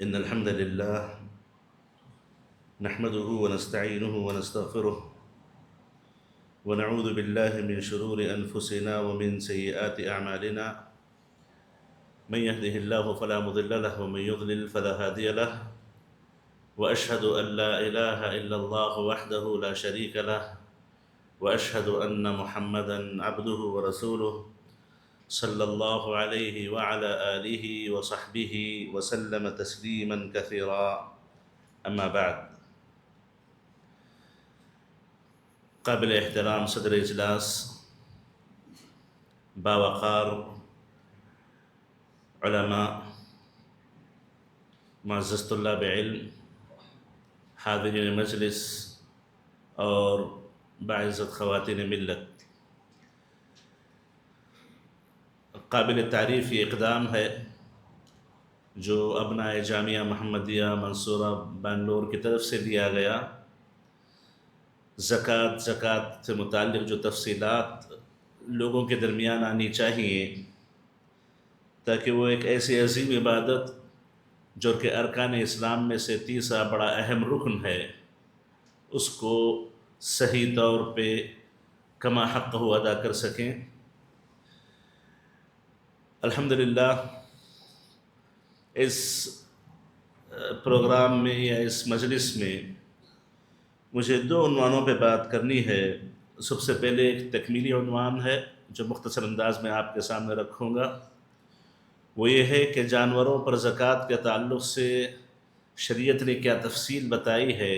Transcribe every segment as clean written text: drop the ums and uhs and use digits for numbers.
إن الحمد لله نحمده ونستعينه ونستغفره ونعوذ بالله من شرور أنفسنا ومن سيئات أعمالنا. من يهده الله فلا مضل له ومن يضلل فلا هادي له، وأشهد أن لا إله إلا الله وحده لا شريك له، وأشهد أن محمدًا عبده ورسوله صلى الله عليه وعلى آله وصحبه وسلم تسليما كثيرا. أما بعد، قابل احترام صدر اجلاس، باوقار علماء، معزز طلاب علم، حاضرین مجلس اور باعزت خواتین ملت، قابل تعریف یہ اقدام ہے جو ابنائے جامعہ محمدیہ منصورہ بنگلور کی طرف سے لیا گیا. زکوٰۃ سے متعلق جو تفصیلات لوگوں کے درمیان آنی چاہیے تاکہ وہ ایک ایسی عظیم عبادت جو کہ ارکان اسلام میں سے تیسرا بڑا اہم رکن ہے، اس کو صحیح طور پہ کما حق ہو ادا کر سکیں. الحمدللہ اس پروگرام میں یا اس مجلس میں مجھے دو عنوانوں پہ بات کرنی ہے. سب سے پہلے ایک تکمیلی عنوان ہے جو مختصر انداز میں آپ کے سامنے رکھوں گا، وہ یہ ہے کہ جانوروں پر زکوٰۃ کے تعلق سے شریعت نے کیا تفصیل بتائی ہے،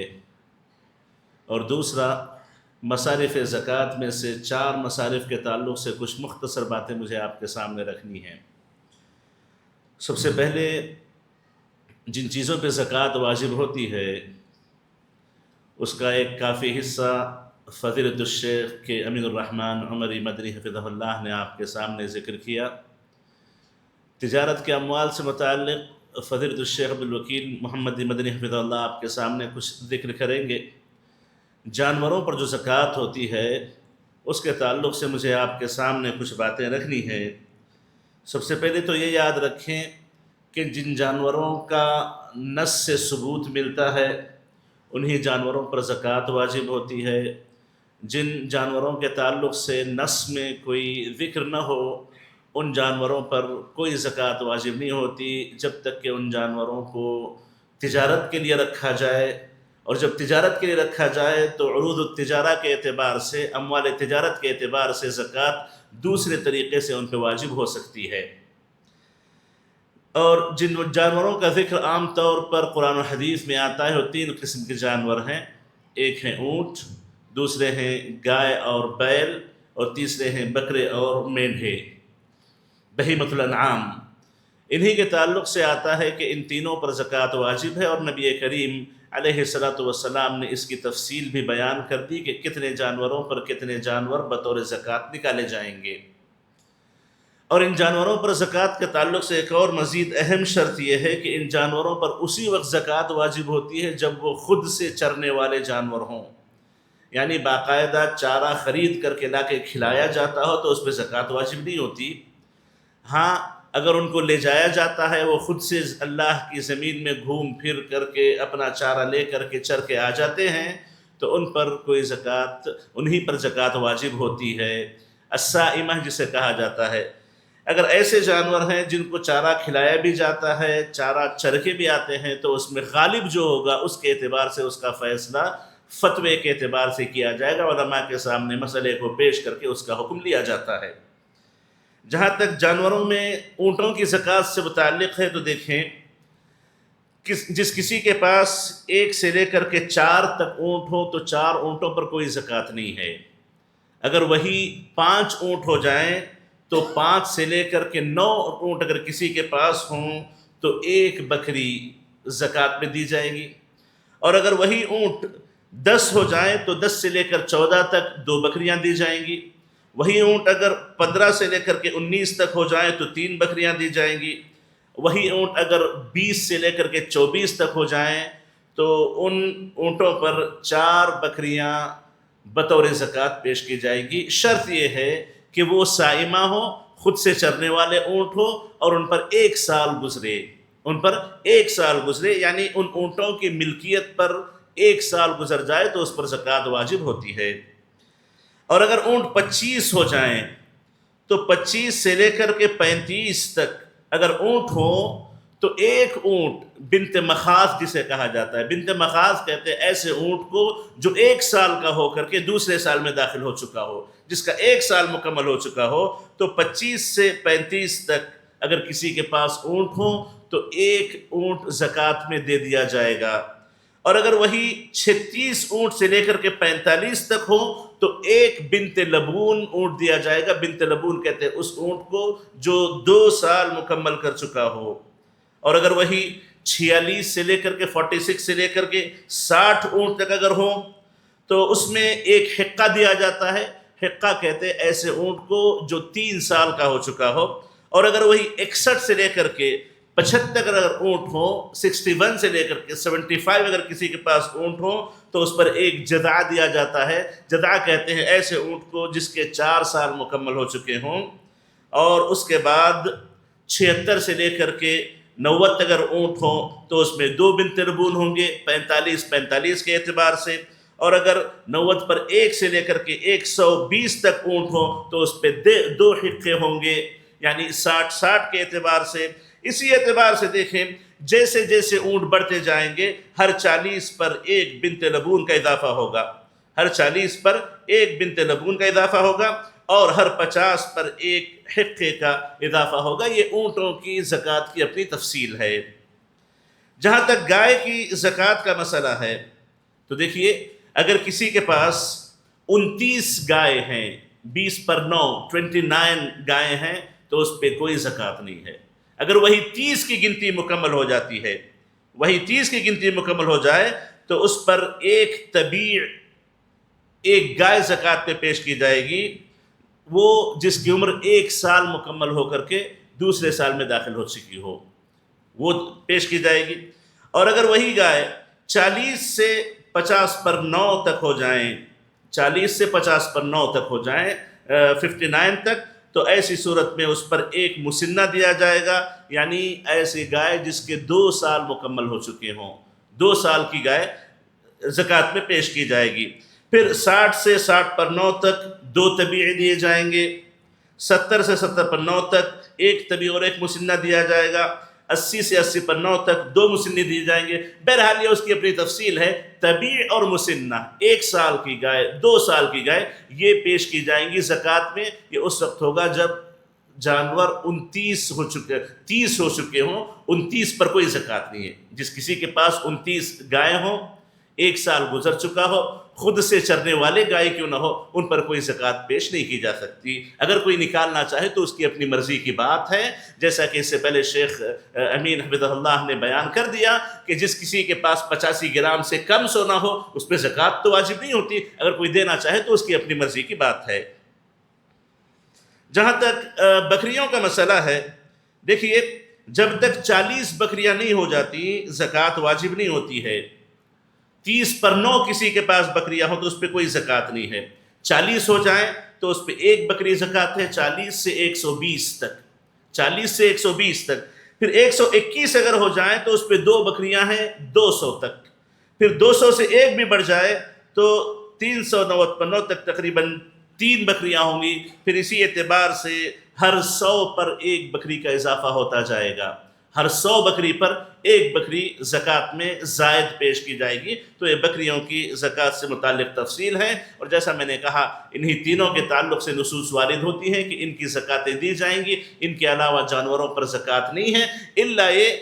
اور دوسرا مصارف زکوٰۃ میں سے 4 مصارف کے تعلق سے کچھ مختصر باتیں مجھے آپ کے سامنے رکھنی ہیں. سب سے پہلے جن چیزوں پہ زکوٰۃ واجب ہوتی ہے اس کا ایک کافی حصہ فضیلۃ الشیخ کے امین الرحمن عمری مدنی حفظہ اللہ نے آپ کے سامنے ذکر کیا. تجارت کے اموال سے متعلق فضیلۃ الشیخ عبدالوکیل محمد مدنی حفظہ اللہ آپ کے سامنے کچھ ذکر کریں گے. جانوروں پر جو زکوٰۃ ہوتی ہے اس کے تعلق سے مجھے آپ کے سامنے کچھ باتیں رکھنی ہیں. سب سے پہلے تو یہ یاد رکھیں کہ جن جانوروں کا نص سے ثبوت ملتا ہے انہی جانوروں پر زکوٰۃ واجب ہوتی ہے. جن جانوروں کے تعلق سے نص میں کوئی ذکر نہ ہو ان جانوروں پر کوئی زکوٰۃ واجب نہیں ہوتی جب تک کہ ان جانوروں کو تجارت کے لیے رکھا جائے، اور جب تجارت کے لیے رکھا جائے تو عروض التجارہ کے اعتبار سے، اموال تجارت کے اعتبار سے زکوٰۃ دوسرے طریقے سے ان پہ واجب ہو سکتی ہے. اور جن جانوروں کا ذکر عام طور پر قرآن و حدیث میں آتا ہے وہ 3 قسم کے جانور ہیں. ایک ہیں اونٹ، دوسرے ہیں گائے اور بیل، اور تیسرے ہیں بکرے اور مینڈھے، بہیمۃ الانعام. انہی کے تعلق سے آتا ہے کہ ان تینوں پر زکوٰۃ واجب ہے، اور نبی کریم علیہ الصلاۃ والسلام نے اس کی تفصیل بھی بیان کر دی کہ کتنے جانوروں پر کتنے جانور بطور زکوٰۃ نکالے جائیں گے. اور ان جانوروں پر زکوٰۃ کے تعلق سے ایک اور مزید اہم شرط یہ ہے کہ ان جانوروں پر اسی وقت زکوٰۃ واجب ہوتی ہے جب وہ خود سے چرنے والے جانور ہوں، یعنی باقاعدہ چارہ خرید کر کے لا کے کھلایا جاتا ہو تو اس پہ زکوٰۃ واجب نہیں ہوتی. ہاں اگر ان کو لے جایا جاتا ہے، وہ خود سے اللہ کی زمین میں گھوم پھر کر کے اپنا چارہ لے کر کے چر کے آ جاتے ہیں تو ان پر کوئی زکوٰۃ، انہی پر زکوٰۃ واجب ہوتی ہے. السائمہ جسے کہا جاتا ہے. اگر ایسے جانور ہیں جن کو چارہ کھلایا بھی جاتا ہے، چارہ چر کے بھی آتے ہیں، تو اس میں غالب جو ہوگا اس کے اعتبار سے اس کا فیصلہ فتوے کے اعتبار سے کیا جائے گا. علماء کے سامنے مسئلے کو پیش کر کے اس کا حکم لیا جاتا ہے. جہاں تک جانوروں میں اونٹوں کی زکوٰۃ سے متعلق ہے تو دیکھیں جس کسی کے پاس 1 سے لے کر کے 4 تک اونٹ ہو تو 4 اونٹوں پر کوئی زکوٰۃ نہیں ہے. اگر وہی 5 اونٹ ہو جائیں تو 5 سے لے کر کے 9 اونٹ اگر کسی کے پاس ہوں تو 1 بکری زکوٰۃ میں دی جائے گی. اور اگر وہی اونٹ 10 ہو جائیں تو 10 سے لے کر 14 تک 2 بکریاں دی جائیں گی. وہی اونٹ اگر 15 سے لے کر کے 19 تک ہو جائیں تو 3 بکریاں دی جائیں گی. وہی اونٹ اگر 20 سے لے کر کے 24 تک ہو جائیں تو ان اونٹوں پر 4 بکریاں بطور زکوٰۃ پیش کی جائے گی. شرط یہ ہے کہ وہ سائمہ ہو، خود سے چرنے والے اونٹ ہو اور ان پر 1 سال گزرے. ان پر 1 سال گزرے، یعنی ان اونٹوں کی ملکیت پر 1 سال گزر جائے تو اس پر زکوٰۃ واجب ہوتی ہے۔ اور اگر اونٹ 25 ہو جائیں تو 25 سے لے کر کے 35 تک اگر اونٹ ہو تو ایک اونٹ بنت مخاض جسے کہا جاتا ہے، بنت مخاض کہتے ہیں ایسے اونٹ کو جو 1 سال کا ہو کر کے دوسرے سال میں داخل ہو چکا ہو، جس کا 1 سال مکمل ہو چکا ہو، تو 25 سے 35 تک اگر کسی کے پاس اونٹ ہو تو ایک اونٹ زکوٰۃ میں دے دیا جائے گا۔ اور اگر وہی 36 اونٹ سے لے کر کے 45 تک ہو تو ایک بنت لبون اونٹ دیا جائے گا۔ بنت لبون کہتے ہیں اس اونٹ کو جو 2 سال مکمل کر چکا ہو۔ اور اگر وہی 46 سے لے کر کے 46 سے لے کر کے 60 اونٹ تک اگر ہو تو اس میں ایک حقہ دیا جاتا ہے۔ حقہ کہتے ہیں ایسے اونٹ کو جو 3 سال کا ہو چکا ہو۔ اور اگر وہی 61 سے لے کر کے 75 اگر اونٹ ہو، 61 سے لے کر کے 75 اگر کسی کے پاس اونٹ ہو تو اس پر ایک جذع دیا جاتا ہے۔ جذع کہتے ہیں ایسے اونٹ کو جس کے 4 سال مکمل ہو چکے ہوں۔ اور اس کے بعد 76 سے لے کر کے 90 اگر اونٹ ہوں تو اس میں 2 بنت لبون ہوں گے 45 کے اعتبار سے۔ اور اگر 90 پر 1 سے لے کر کے 120 تک اونٹ ہوں تو اس پہ 2 حقے ہوں گے، یعنی 60 کے اعتبار سے۔ اسی اعتبار سے دیکھیں جیسے جیسے اونٹ بڑھتے جائیں گے ہر 40 پر 1 بنت لبون کا اضافہ ہوگا، ہر 40 پر 1 بنت لبون کا اضافہ ہوگا، اور ہر 50 پر 1 حقے کا اضافہ ہوگا۔ یہ اونٹوں کی زکوٰۃ کی اپنی تفصیل ہے۔ جہاں تک گائے کی زکوٰۃ کا مسئلہ ہے تو دیکھیے اگر کسی کے پاس 29 گائے ہیں، 20 پر 9 29 گائے ہیں تو اس پہ کوئی زکوٰۃ نہیں ہے۔ اگر وہی 30 کی گنتی مکمل ہو جاتی ہے، وہی 30 کی گنتی مکمل ہو جائے تو اس پر ایک طبیع، ایک گائے زکوٰۃ پہ پیش کی جائے گی، وہ جس کی عمر 1 سال مکمل ہو کر کے دوسرے سال میں داخل ہو چکی ہو، وہ پیش کی جائے گی۔ اور اگر وہی گائے 40 سے 50 پر 9 تک ہو جائیں، 40 سے 50 پر 9 تک ہو جائیں 59 تک، تو ایسی صورت میں اس پر ایک مسنہ دیا جائے گا، یعنی ایسی گائے جس کے 2 سال مکمل ہو چکے ہوں، 2 سال کی گائے زکوٰۃ میں پیش کی جائے گی۔ پھر 60 سے 60 پر 9 تک 2 طبیع دیے جائیں گے، 70 سے 70 پر 9 تک ایک طبیع اور ایک مسنہ دیا جائے گا، 80 سے 80 پر 9 تک 2 مسنی دیے جائیں گے۔ بہرحال یہ اس کی اپنی تفصیل ہے۔ طبیع اور مسنہ 1 سال کی گائے، 2 سال کی گائے یہ پیش کی جائیں گی زکوٰۃ میں۔ یہ اس وقت ہوگا جب جانور 29 ہو چکے، 30 ہو چکے ہوں، 29 پر کوئی زکوٰۃ نہیں ہے۔ جس کسی کے پاس 29 گائے ہوں، 1 سال گزر چکا ہو، خود سے چرنے والے گائے کیوں نہ ہو، ان پر کوئی زکوٰۃ پیش نہیں کی جا سکتی۔ اگر کوئی نکالنا چاہے تو اس کی اپنی مرضی کی بات ہے، جیسا کہ اس سے پہلے شیخ امین حفظہ اللہ نے بیان کر دیا کہ جس کسی کے پاس 85 گرام سے کم سونا ہو اس پہ زکوٰۃ تو واجب نہیں ہوتی، اگر کوئی دینا چاہے تو اس کی اپنی مرضی کی بات ہے۔ جہاں تک بکریوں کا مسئلہ ہے، دیکھیے جب تک 40 بکریاں نہیں ہو جاتی زکوٰۃ واجب نہیں ہوتی ہے۔ 30 پر 9 کسی کے پاس بکریاں ہوں تو اس پہ کوئی زکوٰۃ نہیں ہے۔ 40 ہو جائیں تو اس پہ 1 بکری زکوٰۃ ہے، 40 سے 120 تک، 40 سے 120 تک۔ پھر 121 اگر ہو جائیں تو اس پہ 2 بکریاں ہیں 200 تک۔ پھر 200 سے 1 بھی بڑھ جائے تو 390 پر 9 تک تقریباً 3 بکریاں ہوں گی۔ پھر اسی اعتبار سے ہر 100 پر 1 بکری کا اضافہ ہوتا جائے گا، ہر 100 بکری پر 1 بکری زکوٰۃ میں زائد پیش کی جائے گی۔ تو یہ بکریوں کی زکوٰۃ سے متعلق تفصیل ہے، اور جیسا میں نے کہا انہی تینوں کے تعلق سے نصوص وارد ہوتی ہیں کہ ان کی زکوٰۃیں دی جائیں گی، ان کے علاوہ جانوروں پر زکوٰۃ نہیں ہے، الا یہ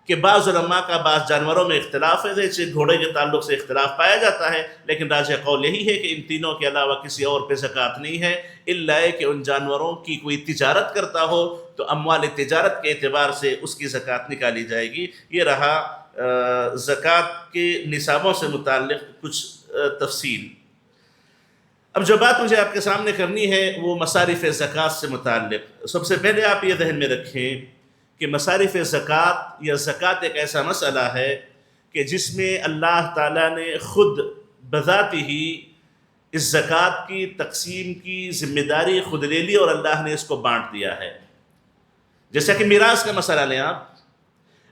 کہ بعض علماء کا بعض جانوروں میں اختلاف ہے، جیسے گھوڑے کے تعلق سے اختلاف پایا جاتا ہے، لیکن راجح قول یہی ہے کہ ان تینوں کے علاوہ کسی اور پہ زکوٰۃ نہیں ہے، الا کہ ان جانوروں کی کوئی تجارت کرتا ہو تو اموال تجارت کے اعتبار سے اس کی زکوٰۃ نکالی جائے گی۔ یہ رہا زکوٰۃ کے نصابوں سے متعلق کچھ تفصیل۔ اب جو بات مجھے آپ کے سامنے کرنی ہے وہ مصارف زکوٰۃ سے متعلق۔ سب سے پہلے آپ یہ ذہن میں رکھیں کہ مصارف زکوٰۃ یا زکوٰۃ ایک ایسا مسئلہ ہے کہ جس میں اللہ تعالیٰ نے خود بذات ہی اس زکوٰۃ کی تقسیم کی ذمہ داری خود لے لی اور اللہ نے اس کو بانٹ دیا ہے۔ جیسا کہ میراث کا مسئلہ لیں آپ،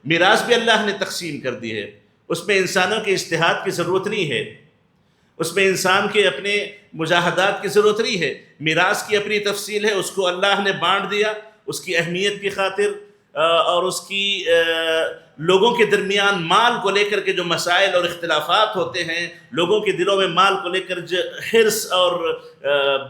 میراث بھی اللہ نے تقسیم کر دی ہے، اس میں انسانوں کے اجتہاد کی ضرورت نہیں ہے، اس میں انسان کے اپنے مجاہدات کی ضرورت نہیں ہے، میراث کی اپنی تفصیل ہے، اس کو اللہ نے بانٹ دیا اس کی اہمیت کی خاطر، اور اس کی لوگوں کے درمیان مال کو لے کر کے جو مسائل اور اختلافات ہوتے ہیں، لوگوں کے دلوں میں مال کو لے کر جو حرص اور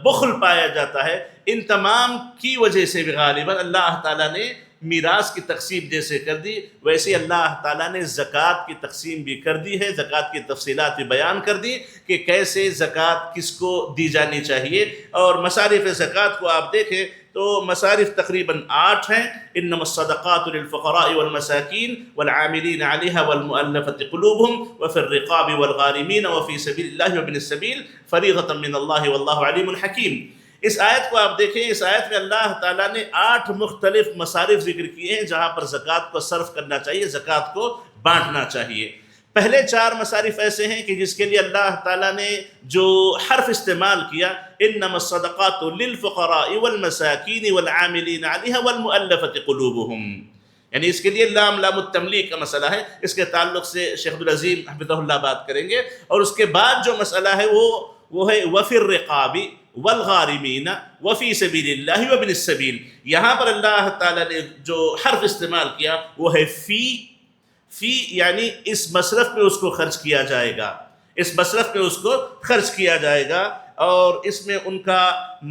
بخل پایا جاتا ہے، ان تمام کی وجہ سے بھی غالباً اللہ تعالیٰ نے میراث کی تقسیم جیسے کر دی، ویسے اللہ تعالیٰ نے زکوٰۃ کی تقسیم بھی کر دی ہے، زکوٰۃ کی تفصیلات بھی بیان کر دی کہ کیسے زکوٰۃ کس کو دی جانی چاہیے۔ اور مصارف زکوٰۃ کو آپ دیکھیں تو مصارف تقریباً 8 ہیں، انما الصدقات للفقراء والمساکین والعاملین علیہا والمؤلفۃ قلوبہم وفی الرقاب والغارمین وفی سبیل اللہ وابن السبیل فریضۃ من اللہ واللہ علیم حکیم۔ اس آیت کو آپ دیکھیں، اس آیت میں اللہ تعالیٰ نے 8 مختلف مصارف ذکر کیے ہیں جہاں پر زکوٰۃ کو صرف کرنا چاہیے، زکوٰۃ کو بانٹنا چاہیے۔ پہلے 4 مصارف ایسے ہیں کہ جس کے لیے اللہ تعالیٰ نے جو حرف استعمال کیا، انما الصدقات للفقراء والمساکین والعاملین علیہا والمؤلفۃ قلوبہم، یعنی اس کے لیے لام التملیک کا مسئلہ ہے، اس کے تعلق سے شیخ عبدالعظیم حفظہ اللہ بات کریں گے۔ اور اس کے بعد جو مسئلہ ہے وہ ہے وفی الرقاب والغارمین وفی سبیل اللہ وابن السبیل۔ یہاں پر اللہ تعالیٰ نے جو حرف استعمال کیا وہ ہے فی، یعنی اس مصرف میں اس کو خرچ کیا جائے گا، اس مصرف میں اس کو خرچ کیا جائے گا، اور اس میں ان کا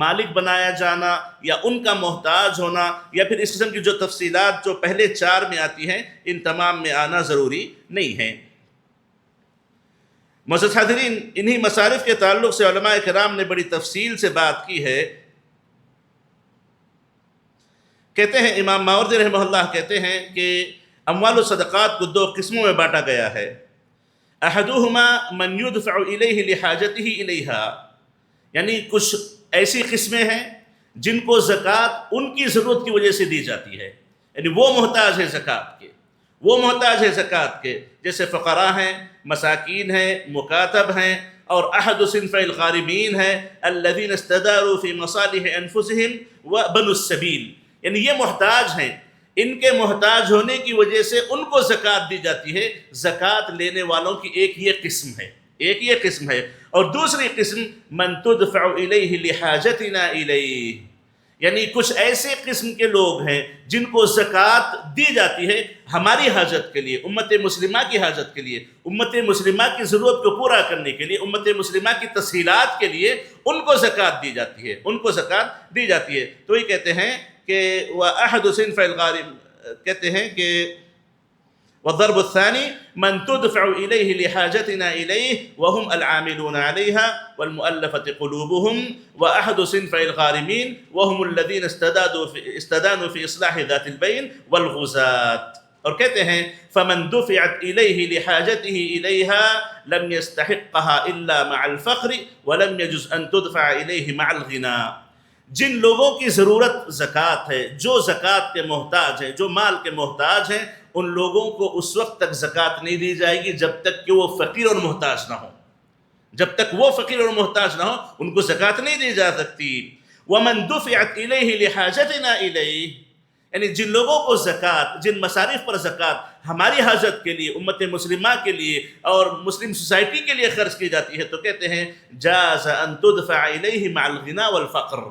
مالک بنایا جانا یا ان کا محتاج ہونا یا پھر اس قسم کی جو تفصیلات جو پہلے 4 میں آتی ہیں ان تمام میں آنا ضروری نہیں ہے۔ معزز حاضرین، انہی مصارف کے تعلق سے علماء کرام نے بڑی تفصیل سے بات کی ہے۔ کہتے ہیں امام ماوردی رحمہ اللہ کہتے ہیں کہ اموال و صدقات کو 2 قسموں میں بانٹا گیا ہے۔ احدہما من یدفع الیہ لحاجتہ الیہا، یعنی کچھ ایسی قسمیں ہیں جن کو زکوٰۃ ان کی ضرورت کی وجہ سے دی جاتی ہے، یعنی وہ محتاج ہے زکوٰۃ کے، وہ محتاج ہے زکوٰۃ کے، جیسے فقراء ہیں، مساکین ہیں، مکاتب ہیں، اور احد صنف الغارمین ہیں الذین استداروا فی مصالح انفسہم وبنوا السبیل، یعنی یہ محتاج ہیں، ان کے محتاج ہونے کی وجہ سے ان کو زکوٰۃ دی جاتی ہے۔ زکوٰۃ لینے والوں کی ایک یہ قسم ہے، اور دوسری قسم من تدفع الیہ لحاجتنا الیہ، یعنی کچھ ایسے قسم کے لوگ ہیں جن کو زکوٰۃ دی جاتی ہے ہماری حاجت کے لیے، امت مسلمہ کی حاجت کے لیے، امت مسلمہ کی ضرورت کو پورا کرنے کے لیے، امت مسلمہ کی تسہیلات کے لیے ان کو زکوٰۃ دی جاتی ہے، ان کو زکوٰۃ دی جاتی ہے۔ تو یہ کہتے ہیں کہ وَأَحَدُ صِنْفَ الْغَارِمِ، کہتے ہیں کہ والضرب الثاني من تدفع إليه لحاجتنا إليه وهم العاملون عليها والمؤلفة قلوبهم وأحد صنف الغارمين وهم الذين استدانوا في إصلاح ذات البين والغزاة۔ اور کہتے ہیں فمن دفعت إليه لحاجته إليها لم يستحقها إلا مع الفقر ولم يجز أن تدفع إليه مع الغنى۔ جن لوگوں کی ضرورت زکوٰۃ ہے، جو زکوٰۃ کے محتاج ہیں، جو مال کے محتاج ہیں، ان لوگوں کو اس وقت تک زکوٰۃ نہیں دی جائے گی جب تک کہ وہ فقیر اور محتاج نہ ہوں، جب تک وہ فقیر اور محتاج نہ ہوں ان کو زکوٰۃ نہیں دی جا سکتی۔ وَمَن دُفِعَتْ إِلَيْهِ لِحَاجَتِنَا إِلَيْهِ، یعنی جن لوگوں کو زکوٰۃ، جن مصارف پر زکوٰۃ ہماری حاجت کے لیے، امت مسلمہ کے لیے اور مسلم سوسائٹی کے لیے خرچ کی جاتی ہے، تو کہتے ہیں جَازَ أَن تُدْفَعَ إِلَيْهِ مَعَ الْغِنَى وَالْفَقْرِ،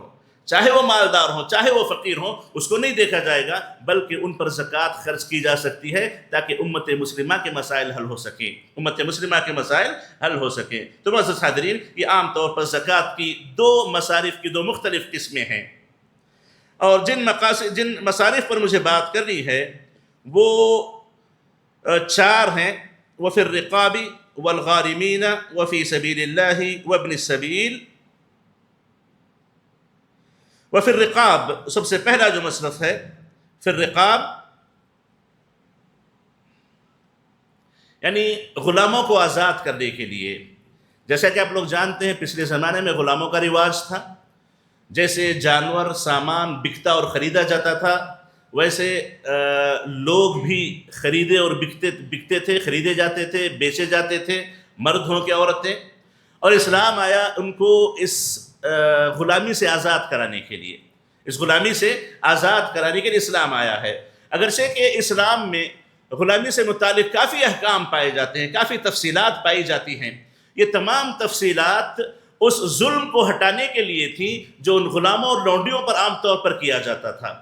چاہے وہ مالدار ہوں چاہے وہ فقیر ہوں، اس کو نہیں دیکھا جائے گا، بلکہ ان پر زکوٰۃ خرچ کی جا سکتی ہے تاکہ امت مسلمہ کے مسائل حل ہو سکیں، امت مسلمہ کے مسائل حل ہو سکیں۔ تو معزز حاضرین، یہ عام طور پر زکوٰۃ کی 2 مصارف کی 2 مختلف قسمیں ہیں، اور جن مصارف پر مجھے بات کرنی ہے وہ 4 ہیں، وفی الرقاب والغارمین وفی سبیل اللہ وابن السبیل۔ وفی الرقاب، سب سے پہلا جو مصرف ہے فی الرقاب، یعنی غلاموں کو آزاد کرنے کے لیے۔ جیسا کہ آپ لوگ جانتے ہیں پچھلے زمانے میں غلاموں کا رواج تھا، جیسے جانور سامان بکتا اور خریدا جاتا تھا، ویسے لوگ بھی خریدے اور بکتے تھے، خریدے جاتے تھے، بیچے جاتے تھے، مرد ہوں کہ عورتیں۔ اور اسلام آیا ان کو اس غلامی سے آزاد کرانے کے لیے، اس غلامی سے آزاد کرانے کے لیے اسلام آیا ہے۔ اگرچہ کہ اسلام میں غلامی سے متعلق کافی احکام پائے جاتے ہیں، کافی تفصیلات پائی جاتی ہیں۔ یہ تمام تفصیلات اس ظلم کو ہٹانے کے لیے تھی جو ان غلاموں اور لونڈیوں پر عام طور پر کیا جاتا تھا،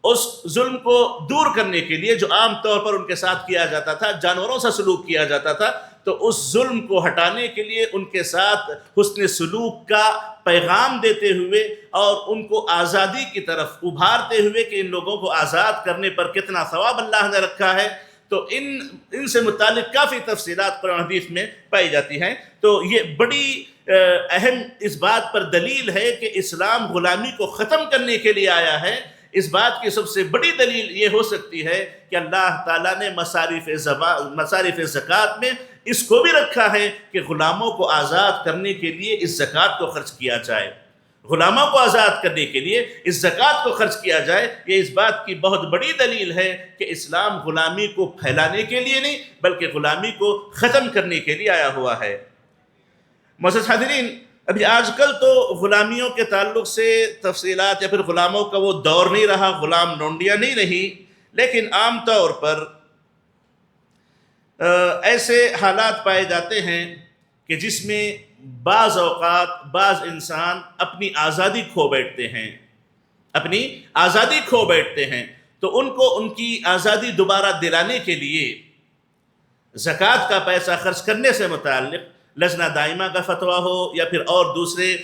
اس ظلم کو دور کرنے کے لیے جو عام طور پر ان کے ساتھ کیا جاتا تھا، جانوروں سے سلوک کیا جاتا تھا، تو اس ظلم کو ہٹانے کے لیے ان کے ساتھ حسن سلوک کا پیغام دیتے ہوئے اور ان کو آزادی کی طرف ابھارتے ہوئے کہ ان لوگوں کو آزاد کرنے پر کتنا ثواب اللہ نے رکھا ہے، تو ان سے متعلق کافی تفصیلات قرآن حدیث میں پائی جاتی ہیں۔ تو یہ بڑی اہم اس بات پر دلیل ہے کہ اسلام غلامی کو ختم کرنے کے لیے آیا ہے۔ اس بات کی سب سے بڑی دلیل یہ ہو سکتی ہے کہ اللہ تعالیٰ نے مصارف زکوٰۃ میں اس کو بھی رکھا ہے کہ غلاموں کو آزاد کرنے کے لیے اس زکوٰۃ کو خرچ کیا جائے، غلاموں کو آزاد کرنے کے لیے اس زکوٰۃ کو خرچ کیا جائے۔ یہ اس بات کی بہت بڑی دلیل ہے کہ اسلام غلامی کو پھیلانے کے لیے نہیں بلکہ غلامی کو ختم کرنے کے لیے آیا ہوا ہے۔ معزز حاضرین، ابھی آج کل تو غلامیوں کے تعلق سے تفصیلات یا پھر غلاموں کا وہ دور نہیں رہا، غلام لونڈیاں نہیں رہی، لیکن عام طور پر ایسے حالات پائے جاتے ہیں کہ جس میں بعض اوقات بعض انسان اپنی آزادی کھو بیٹھتے ہیں، تو ان کو ان کی آزادی دوبارہ دلانے کے لیے زکوٰۃ کا پیسہ خرچ کرنے سے متعلق لجنہ دائمہ کا فتویٰ ہو یا پھر اور دوسرے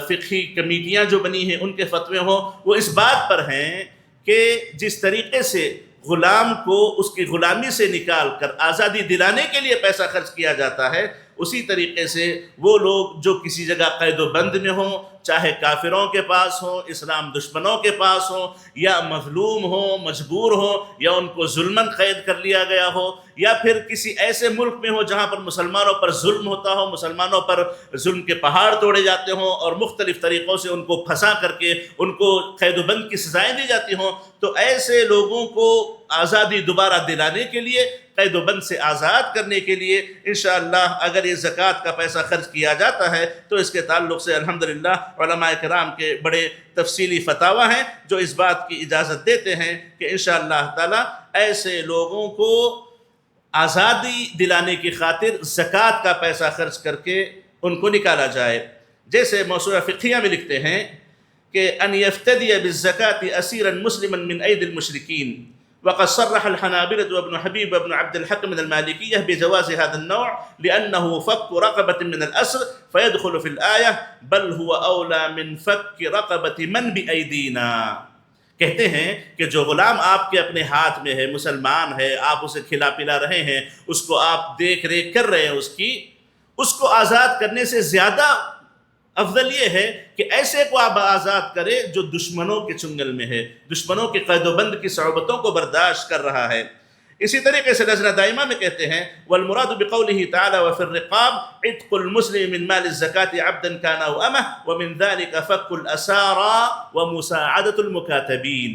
فقہی کمیٹیاں جو بنی ہیں ان کے فتوے ہوں، وہ اس بات پر ہیں کہ جس طریقے سے غلام کو اس کی غلامی سے نکال کر آزادی دلانے کے لیے پیسہ خرچ کیا جاتا ہے، اسی طریقے سے وہ لوگ جو کسی جگہ قید و بند میں ہوں، چاہے کافروں کے پاس ہوں، اسلام دشمنوں کے پاس ہوں، یا مظلوم ہوں، مجبور ہوں، یا ان کو ظلماً قید کر لیا گیا ہو، یا پھر کسی ایسے ملک میں ہو جہاں پر مسلمانوں پر ظلم ہوتا ہو، مسلمانوں پر ظلم کے پہاڑ توڑے جاتے ہوں اور مختلف طریقوں سے ان کو پھنسا کر کے ان کو قید و بند کی سزائیں دی جاتی ہوں، تو ایسے لوگوں کو آزادی دوبارہ دلانے کے لیے، قید و بند سے آزاد کرنے کے لیے انشاءاللہ اگر یہ زکوٰۃ کا پیسہ خرچ کیا جاتا ہے تو اس کے تعلق سے الحمدللہ علماء کرام کے بڑے تفصیلی فتاویٰ ہیں جو اس بات کی اجازت دیتے ہیں کہ انشاءاللہ تعالی ایسے لوگوں کو آزادی دلانے کی خاطر زکوٰۃ کا پیسہ خرچ کر کے ان کو نکالا جائے۔ جیسے موسوعہ فقہیہ میں لکھتے ہیں کہ ان یفتدی بالزکاة اسیرا مسلما من اید المشرکین، وقد صرح الحنابلة وابن حبیب وابن عبد الحق من المالکیہ بجواز هذا النوع لأنه فك رقبة من الأسر فيدخل في الآية بل هو أولى من فك رقبة من بأيدينا۔ کہتے ہیں کہ جو غلام آپ کے اپنے ہاتھ میں ہے، مسلمان ہے، آپ اسے کھلا پلا رہے ہیں، اس کو آپ دیکھ ریکھ کر رہے ہیں، اس کو آزاد کرنے سے زیادہ افضل یہ ہے کہ ایسے کو آپ آزاد کرے جو دشمنوں کے چنگل میں ہے، دشمنوں کے قید و بند کی صعوبتوں کو برداشت کر رہا ہے۔ اسی طریقے سے لجنہ دائمہ میں کہتے ہیں والمراد بقوله تعالی وفي الرقاب عتق المسلم من مال الزكاة عبدا كان او امه ومن ذلك فك الاسارى ومساعدة المكاتبين،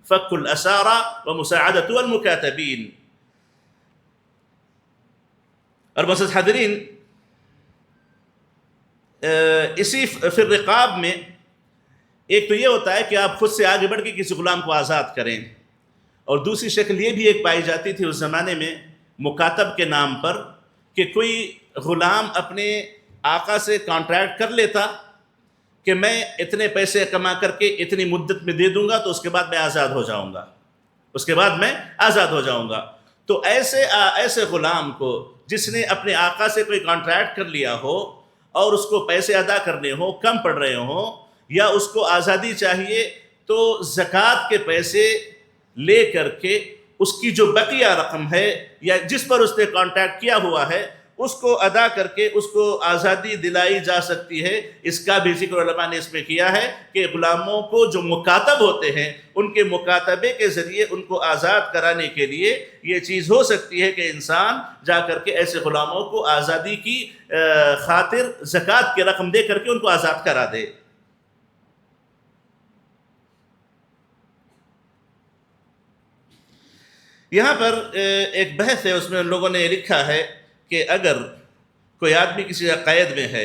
فك الاسارى ومساعدة المكاتبين۔ اور معزز حاضرین، اسی فی الرقاب میں ایک تو یہ ہوتا ہے کہ آپ خود سے آگے بڑھ کے کسی غلام کو آزاد کریں، اور دوسری شکل یہ بھی ایک پائی جاتی تھی اس زمانے میں مکاتب کے نام پر کہ کوئی غلام اپنے آقا سے کانٹریکٹ کر لیتا کہ میں اتنے پیسے کما کر کے اتنی مدت میں دے دوں گا تو اس کے بعد میں آزاد ہو جاؤں گا، تو ایسے غلام کو جس نے اپنے آقا سے کوئی کانٹریکٹ کر لیا ہو اور اس کو پیسے ادا کرنے ہوں، کم پڑ رہے ہوں، یا اس کو آزادی چاہیے، تو زکوٰۃ کے پیسے لے کر کے اس کی جو بقیہ رقم ہے یا جس پر اس نے کانٹیکٹ کیا ہوا ہے اس کو ادا کر کے اس کو آزادی دلائی جا سکتی ہے۔ اس کا بھی ذکر علماء نے اس میں کیا ہے کہ غلاموں کو جو مکاتب ہوتے ہیں ان کے مکاتبے کے ذریعے ان کو آزاد کرانے کے لیے یہ چیز ہو سکتی ہے کہ انسان جا کر کے ایسے غلاموں کو آزادی کی خاطر زکوٰۃ کی رقم دے کر کے ان کو آزاد کرا دے۔ یہاں پر ایک بحث ہے، اس میں لوگوں نے لکھا ہے کہ اگر کوئی آدمی کسی قید میں ہے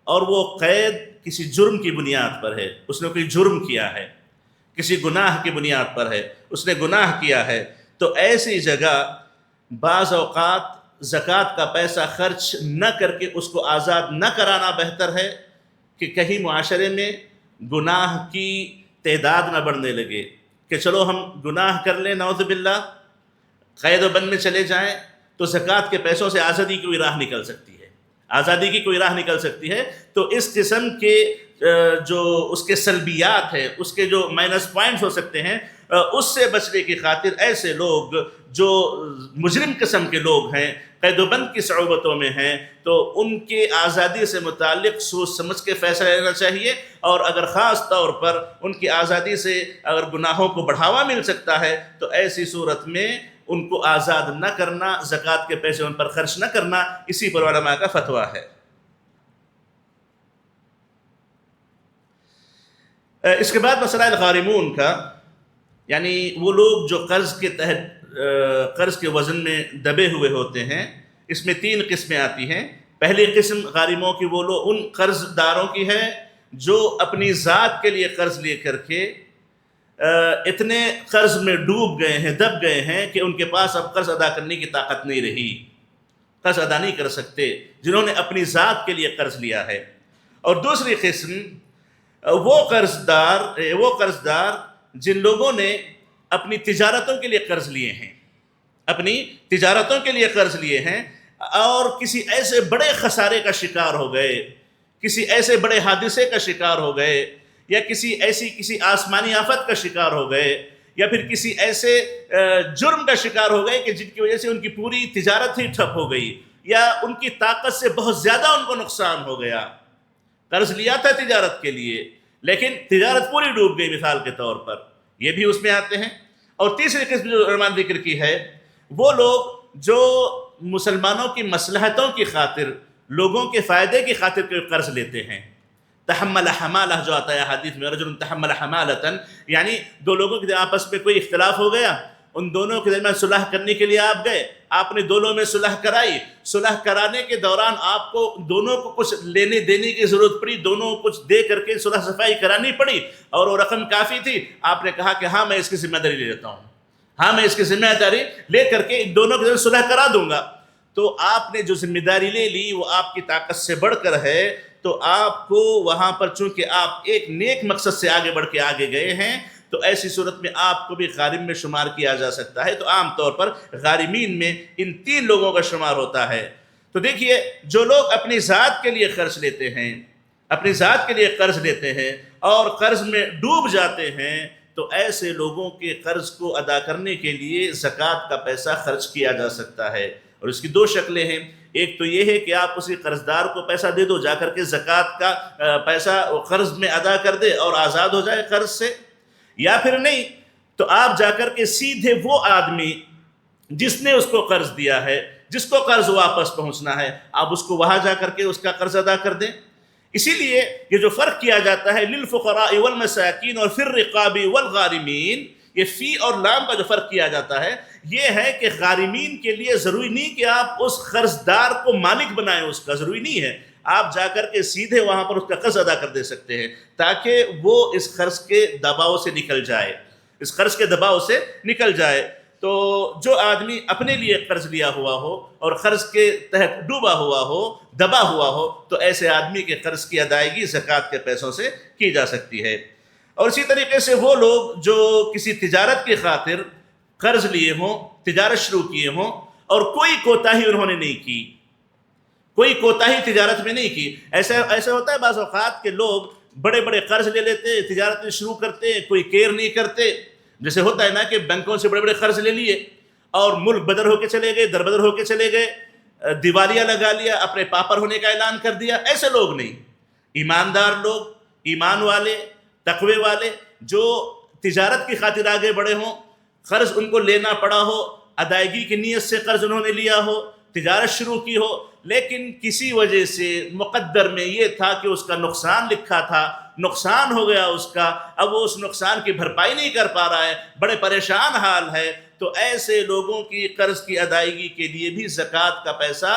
اور وہ قید کسی جرم کی بنیاد پر ہے، اس نے کوئی جرم کیا ہے، کسی گناہ کی بنیاد پر ہے، اس نے گناہ کیا ہے، تو ایسی جگہ بعض اوقات زکوٰۃ کا پیسہ خرچ نہ کر کے اس کو آزاد نہ کرانا بہتر ہے کہ کہیں معاشرے میں گناہ کی تعداد نہ بڑھنے لگے کہ چلو ہم گناہ کر لیں نعوذ باللہ، قید و بند میں چلے جائیں تو زکوٰۃ کے پیسوں سے آزادی کی کوئی راہ نکل سکتی ہے، آزادی کی کوئی راہ نکل سکتی ہے۔ تو اس قسم کے جو اس کے سلبیات ہیں، اس کے جو مائنس پوائنٹس ہو سکتے ہیں، اس سے بچنے کی خاطر ایسے لوگ جو مجرم قسم کے لوگ ہیں، قید و بند کی صعوبتوں میں ہیں، تو ان کے آزادی سے متعلق سوچ سمجھ کے فیصلہ لینا چاہیے، اور اگر خاص طور پر ان کی آزادی سے اگر گناہوں کو بڑھاوا مل سکتا ہے تو ایسی صورت میں ان کو آزاد نہ کرنا، زکوٰۃ کے پیسے ان پر خرچ نہ کرنا، اسی پر علماء کا فتویٰ ہے۔ اس کے بعد مسئلہ الغارمون کا، یعنی وہ لوگ جو قرض کے تحت قرض کے وزن میں دبے ہوئے ہوتے ہیں۔ اس میں 3 قسمیں آتی ہیں۔ پہلی قسم غارموں کی وہ لوگ ان قرض داروں کی ہے جو اپنی ذات کے لیے قرض لے کر کے اتنے قرض میں ڈوب گئے ہیں، دب گئے ہیں کہ ان کے پاس اب قرض ادا کرنے کی طاقت نہیں رہی، قرض ادا نہیں کر سکتے، جنہوں نے اپنی ذات کے لیے قرض لیا ہے۔ اور دوسری قسم وہ قرض دار جن لوگوں نے اپنی تجارتوں کے لیے قرض لیے ہیں، اپنی تجارتوں کے لیے قرض لیے ہیں، اور کسی ایسے بڑے خسارے کا شکار ہو گئے، کسی ایسے بڑے حادثے کا شکار ہو گئے، یا کسی آسمانی آفت کا شکار ہو گئے، یا پھر کسی ایسے جرم کا شکار ہو گئے کہ جن کی وجہ سے ان کی پوری تجارت ہی ٹھپ ہو گئی، یا ان کی طاقت سے بہت زیادہ ان کو نقصان ہو گیا۔ قرض لیا تھا تجارت کے لیے لیکن تجارت پوری ڈوب گئی مثال کے طور پر، یہ بھی اس میں آتے ہیں۔ اور تیسری قسم جو علماء نے ذکر کی ہے وہ لوگ جو مسلمانوں کی مصلحتوں کی خاطر، لوگوں کے فائدے کی خاطر کوئی قرض لیتے ہیں۔ تحمل حمالہ جو آتا ہے حدیث میں، رجل تحمل حمالۃ، یعنی دو لوگوں کے آپس میں کوئی اختلاف ہو گیا، ان دونوں کے درمیان صلح کرنے کے لیے آپ گئے، آپ نے دونوں میں صلح کرائی، صلح کرانے کے دوران آپ کو دونوں کو کچھ لینے دینے کی ضرورت پڑی، دونوں کچھ دے کر کے صلح صفائی کرانی پڑی، اور وہ رقم کافی تھی، آپ نے کہا کہ ہاں میں اس کی ذمہ داری لے لیتا ہوں، ہاں میں اس کی ذمہ داری لے کر کے ان دونوں کے درمیان صلح کرا دوں گا۔ تو آپ نے جو ذمہ داری لے لی وہ آپ کی طاقت سے بڑھ کر ہے، تو آپ کو وہاں پر چونکہ آپ ایک نیک مقصد سے آگے بڑھ کے آگے گئے ہیں، تو ایسی صورت میں آپ کو بھی غارم میں شمار کیا جا سکتا ہے۔ تو عام طور پر غارمین میں ان 3 لوگوں کا شمار ہوتا ہے۔ تو دیکھیے، جو لوگ اپنی ذات کے لیے قرض لیتے ہیں، اپنی ذات کے لیے قرض لیتے ہیں اور قرض میں ڈوب جاتے ہیں، تو ایسے لوگوں کے قرض کو ادا کرنے کے لیے زکوٰۃ کا پیسہ خرچ کیا جا سکتا ہے۔ اور اس کی 2 شکلیں ہیں، ایک تو یہ ہے کہ آپ اسی قرض دار کو پیسہ دے دو، جا کر کے زکوٰۃ کا پیسہ قرض میں ادا کر دے اور آزاد ہو جائے قرض سے، یا پھر نہیں تو آپ جا کر کے سیدھے وہ آدمی جس نے اس کو قرض دیا ہے، جس کو قرض واپس پہنچنا ہے، آپ اس کو وہاں جا کر کے اس کا قرض ادا کر دیں۔ اسی لیے یہ جو فرق کیا جاتا ہے للفقراء والمساکین اور فی الرقاب والغارمین، یہ فی اور لام کا جو فرق کیا جاتا ہے یہ ہے کہ غارمین کے لیے ضروری نہیں کہ آپ اس قرض دار کو مالک بنائیں، اس کا ضروری نہیں ہے، آپ جا کر کے سیدھے وہاں پر اس کا قرض ادا کر دے سکتے ہیں تاکہ وہ اس قرض کے دباؤ سے نکل جائے، اس قرض کے دباؤ سے نکل جائے۔ تو جو آدمی اپنے لیے قرض لیا ہوا ہو اور قرض کے تحت ڈوبا ہوا ہو، دبا ہوا ہو، تو ایسے آدمی کے قرض کی ادائیگی زکوٰۃ کے پیسوں سے کی جا سکتی ہے۔ اور اسی طریقے سے وہ لوگ جو کسی تجارت کی خاطر قرض لیے ہوں، تجارت شروع کیے ہوں اور کوئی کوتاہی انہوں نے نہیں کی، کوئی کوتاہی تجارت میں نہیں کی۔ ایسا ہوتا ہے بعض اوقات کہ لوگ بڑے بڑے قرض لے لیتے، تجارتیں شروع کرتے، کوئی کیئر نہیں کرتے، جیسے ہوتا ہے نا کہ بینکوں سے بڑے بڑے قرض لے لیے اور ملک بدر ہو کے چلے گئے، دربدر ہو کے چلے گئے، دیوالیہ لگا لیا، اپنے پاپر ہونے کا اعلان کر دیا۔ ایسے لوگ نہیں، ایماندار لوگ، ایمان والے، تقوی والے، جو تجارت کی خاطر آگے بڑھے ہوں، قرض ان کو لینا پڑا ہو، ادائیگی کی نیت سے قرض انہوں نے لیا ہو، تجارت شروع کی ہو، لیکن کسی وجہ سے مقدر میں یہ تھا کہ اس کا نقصان لکھا تھا، نقصان ہو گیا اس کا، اب وہ اس نقصان کی بھرپائی نہیں کر پا رہا ہے، بڑے پریشان حال ہے، تو ایسے لوگوں کی قرض کی ادائیگی کے لیے بھی زکوٰۃ کا پیسہ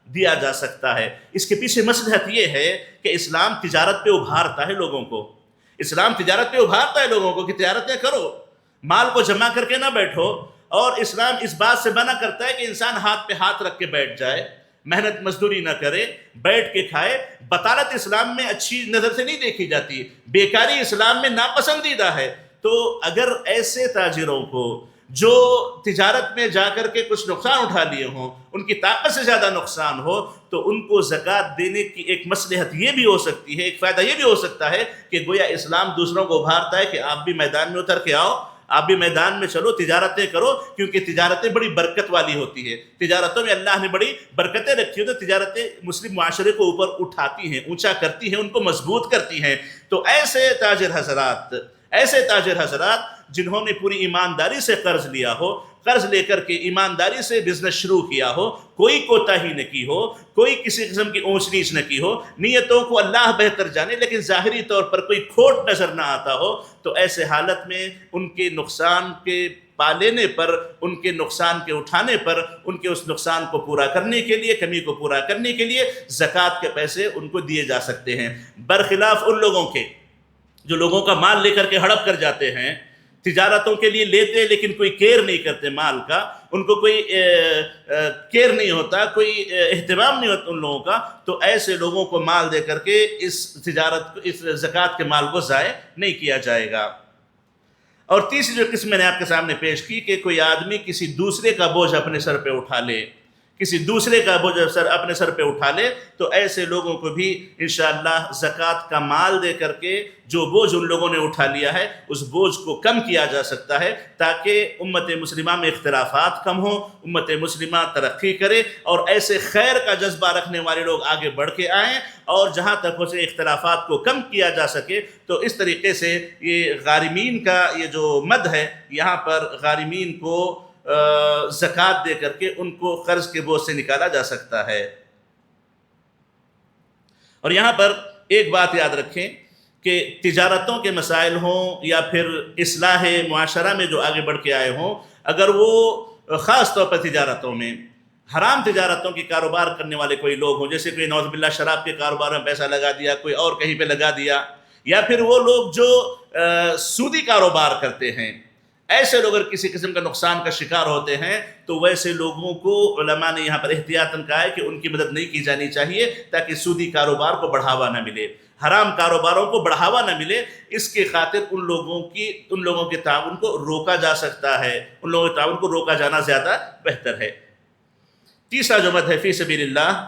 دیا جا سکتا ہے۔ اس کے پیچھے مصلحت یہ ہے کہ اسلام تجارت پہ ابھارتا ہے لوگوں کو، اسلام تجارت پہ ابھارتا ہے لوگوں کو کہ تجارتیں کرو، مال کو جمع کر کے نہ بیٹھو، اور اسلام اس بات سے منع کرتا ہے کہ انسان ہاتھ پہ ہاتھ رکھ کے بیٹھ جائے، محنت مزدوری نہ کرے، بیٹھ کے کھائے۔ بطالت اسلام میں اچھی نظر سے نہیں دیکھی جاتی، بیکاری اسلام میں ناپسندیدہ ہے۔ تو اگر ایسے تاجروں کو جو تجارت میں جا کر کے کچھ نقصان اٹھا لیے ہوں، ان کی طاقت سے زیادہ نقصان ہو، تو ان کو زکوٰۃ دینے کی ایک مصلحت یہ بھی ہو سکتی ہے، ایک فائدہ یہ بھی ہو سکتا ہے کہ گویا اسلام دوسروں کو ابھارتا ہے کہ آپ بھی میدان میں اتر کے آؤ، آپ بھی میدان میں چلو، تجارتیں کرو، کیونکہ تجارتیں بڑی برکت والی ہوتی ہے۔ تجارتوں میں اللہ نے بڑی برکتیں رکھی ہوتی ہیں، تجارتیں مسلم معاشرے کو اوپر اٹھاتی ہیں، اونچا کرتی ہیں، ان کو مضبوط کرتی ہیں۔ تو ایسے تاجر حضرات جنہوں نے پوری ایمانداری سے قرض لیا ہو، قرض لے کر کے ایمانداری سے بزنس شروع کیا ہو، کوئی کوتاہی نہ کی ہو، کوئی کسی قسم کی اونچ نیچ نہ کی ہو، نیتوں کو اللہ بہتر جانے، لیکن ظاہری طور پر کوئی کھوٹ نظر نہ آتا ہو، تو ایسے حالت میں ان کے نقصان کے پالینے پر، ان کے نقصان کے اٹھانے پر، ان کے اس نقصان کو پورا کرنے کے لیے، کمی کو پورا کرنے کے لیے زکوٰۃ کے پیسے ان کو دیے جا سکتے ہیں، برخلاف ان لوگوں کے جو لوگوں کا مال لے کر کے ہڑپ کر جاتے ہیں، تجارتوں کے لیے لیتے لیکن کوئی کیئر نہیں کرتے مال کا، ان کو کوئی کیئر نہیں ہوتا، کوئی اہتمام نہیں ہوتا ان لوگوں کا، تو ایسے لوگوں کو مال دے کر کے اس زکوٰۃ کے مال کو ضائع نہیں کیا جائے گا۔ اور تیسری جو قسم میں نے آپ کے سامنے پیش کی کہ کوئی آدمی کسی دوسرے کا بوجھ اپنے سر پہ اٹھا لے، کسی دوسرے کا بوجھ اپنے سر پہ اٹھا لے، تو ایسے لوگوں کو بھی انشاءاللہ زکوٰۃ کا مال دے کر کے جو بوجھ ان لوگوں نے اٹھا لیا ہے اس بوجھ کو کم کیا جا سکتا ہے، تاکہ امت مسلمہ میں اختلافات کم ہوں، امت مسلمہ ترقی کرے، اور ایسے خیر کا جذبہ رکھنے والے لوگ آگے بڑھ کے آئیں، اور جہاں تک ہو سکے اختلافات کو کم کیا جا سکے۔ تو اس طریقے سے یہ غارمین کا یہ جو مد ہے، یہاں پر غارمین کو زکوٰۃ دے کر کے ان کو قرض کے بوجھ سے نکالا جا سکتا ہے۔ اور یہاں پر ایک بات یاد رکھیں کہ تجارتوں کے مسائل ہوں یا پھر اصلاح معاشرہ میں جو آگے بڑھ کے آئے ہوں، اگر وہ خاص طور پر تجارتوں میں حرام تجارتوں کی کاروبار کرنے والے کوئی لوگ ہوں، جیسے کوئی نعوذ باللہ شراب کے کاروبار میں پیسہ لگا دیا، کوئی اور کہیں پہ لگا دیا، یا پھر وہ لوگ جو سودی کاروبار کرتے ہیں، ایسے لوگ اگر کسی قسم کا نقصان کا شکار ہوتے ہیں تو ویسے لوگوں کو علماء نے یہاں پر احتیاطاً کہا ہے کہ ان کی مدد نہیں کی جانی چاہیے، تاکہ سودی کاروبار کو بڑھاوا نہ ملے، حرام کاروباروں کو بڑھاوا نہ ملے۔ اس کی خاطر ان لوگوں کے تعاون کو روکا جا سکتا ہے، ان لوگوں کے تعاون کو روکا جانا زیادہ بہتر ہے۔ تیسرا جو مد ہے فی سبیل اللہ،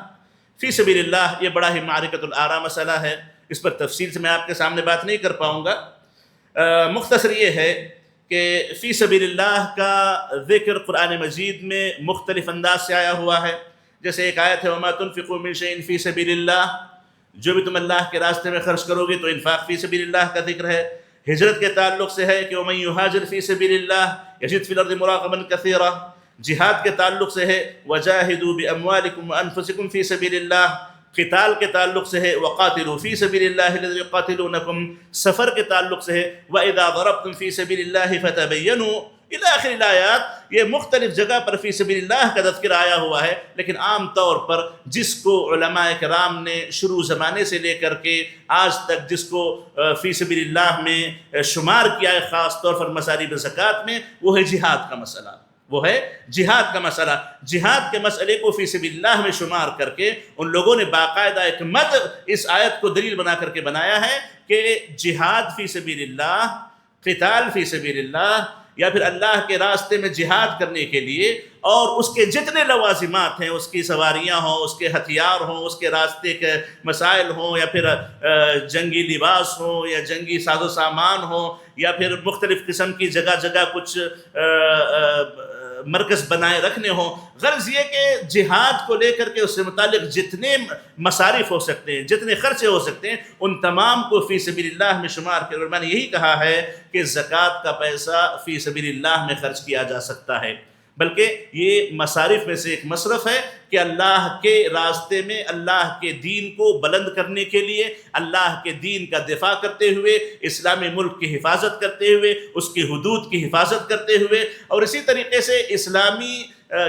فی سبیل اللہ یہ بڑا ہی معرکۃ الآراء مسئلہ ہے، اس پر تفصیل سے میں آپ کے سامنے بات نہیں کر پاؤں گا۔ مختصر یہ ہے کہ فی سبیل اللہ کا ذکر قرآن مجید میں مختلف انداز سے آیا ہوا ہے۔ جیسے ایک آیت ہے وَمَا تُنْفِقُوا مِنْ شَيْءٍ فِي سَبِيلِ اللَّهِ، جو بھی تم اللہ کے راستے میں خرچ کرو گے تو انفاق فی سبیل اللہ کا ذکر ہے۔ ہجرت کے تعلق سے ہے کہ وَمَن يُهَاجِرْ فِي سَبِيلِ اللَّهِ يَجِدْ فِي الْأَرْضِ مُرَاغَمًا كَثِيرًا۔ جہاد کے تعلق سے ہے وَجَاهِدُوا بِأَمْوَالِكُمْ وَأَنفُسِكُمْ فِي سَبِيلِ اللَّهِ۔ قتال کے تعلق سے ہے وَقَاتِلُوا فِي سَبِيلِ اللَّهِ الَّذِينَ يُقَاتِلُونَكُمْ۔ سفر کے تعلق سے ہے وَإِذَا ضَرَبْتُمْ فِي سَبِيلِ اللَّهِ فَتَبَيَّنُوا الی آخر الآیات۔ یہ مختلف جگہ پر فی سبیل اللہ کا تذکرہ آیا ہوا ہے، لیکن عام طور پر جس کو علماء کرام نے شروع زمانے سے لے کر کے آج تک جس کو فی سبیل اللہ میں شمار کیا ہے، خاص طور پر مصارف زکوٰۃ میں، وہ ہے جہاد کا مسئلہ، وہ ہے جہاد کا مسئلہ۔ جہاد کے مسئلے کو فی سبیل اللہ میں شمار کر کے ان لوگوں نے باقاعدہ ایک مد اس آیت کو دلیل بنا کر کے بنایا ہے کہ جہاد فی سبیل اللہ، قتال فی سبیل اللہ، یا پھر اللہ کے راستے میں جہاد کرنے کے لیے، اور اس کے جتنے لوازمات ہیں، اس کی سواریاں ہوں، اس کے ہتھیار ہوں، اس کے راستے کے مسائل ہوں، یا پھر جنگی لباس ہوں، یا جنگی ساز و سامان ہوں، یا پھر مختلف قسم کی جگہ جگہ کچھ مرکز بنائے رکھنے ہوں، غرض یہ کہ جہاد کو لے کر کے اس سے متعلق جتنے مصارف ہو سکتے ہیں، جتنے خرچے ہو سکتے ہیں، ان تمام کو فی سبیل اللہ میں شمار کر، اور میں نے یہی کہا ہے کہ زکوٰۃ کا پیسہ فی سبیل اللہ میں خرچ کیا جا سکتا ہے، بلکہ یہ مصارف میں سے ایک مصرف ہے کہ اللہ کے راستے میں اللہ کے دین کو بلند کرنے کے لیے، اللہ کے دین کا دفاع کرتے ہوئے، اسلامی ملک کی حفاظت کرتے ہوئے، اس کی حدود کی حفاظت کرتے ہوئے، اور اسی طریقے سے اسلامی